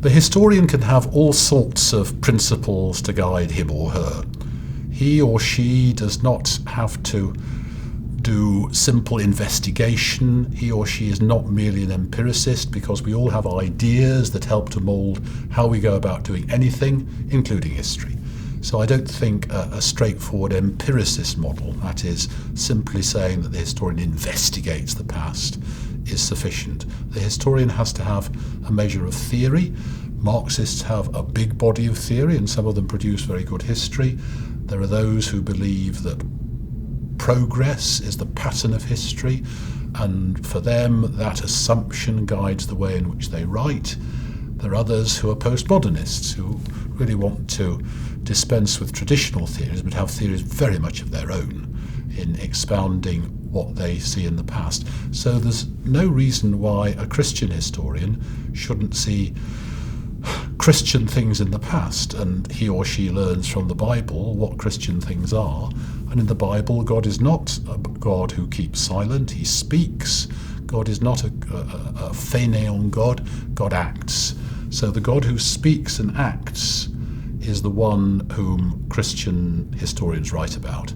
The historian can have all sorts of principles to guide him or her. He or she does not have to do simple investigation. He or she is not merely an empiricist, because we all have ideas that help to mould how we go about doing anything, including history. So I don't think a straightforward empiricist model, that is, simply saying that the historian investigates the past, is sufficient. The historian has to have a measure of theory. Marxists have a big body of theory, and some of them produce very good history. There are those who believe that progress is the pattern of history, and for them that assumption guides the way in which they write. There are others who are postmodernists, who really want to dispense with traditional theories but have theories very much of their own in expounding what they see in the past. So there's no reason why a Christian historian shouldn't see Christian things in the past, and he or she learns from the Bible what Christian things are. And in the Bible, God is not a God who keeps silent, he speaks. God is not a phaineon God, God acts. So the God who speaks and acts is the one whom Christian historians write about.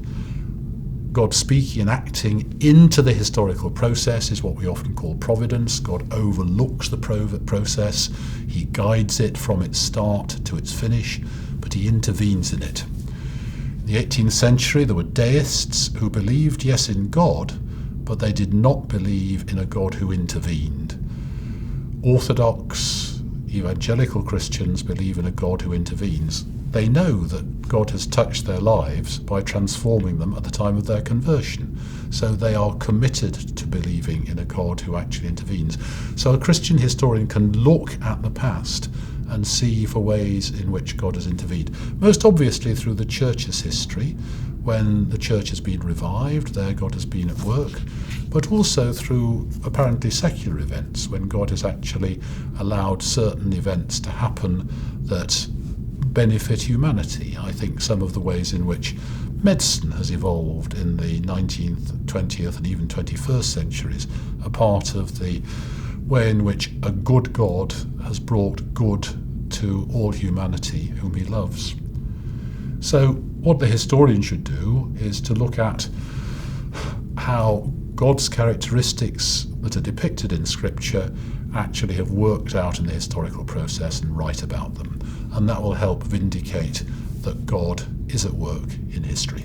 God speaking and acting into the historical process is what we often call providence. God overlooks the process. He guides it from its start to its finish, but he intervenes in it. In the 18th century, there were deists who believed, yes, in God, but they did not believe in a God who intervened. Orthodox, evangelical Christians believe in a God who intervenes. They know that God has touched their lives by transforming them at the time of their conversion. So they are committed to believing in a God who actually intervenes. So a Christian historian can look at the past and see for ways in which God has intervened. Most obviously through the church's history, when the church has been revived, there God has been at work, but also through apparently secular events, when God has actually allowed certain events to happen that benefit humanity. I think some of the ways in which medicine has evolved in the 19th, 20th and even 21st centuries are part of the way in which a good God has brought good to all humanity whom he loves. So what the historian should do is to look at how God's characteristics that are depicted in Scripture actually have worked out in the historical process and write about them. And that will help vindicate that God is at work in history.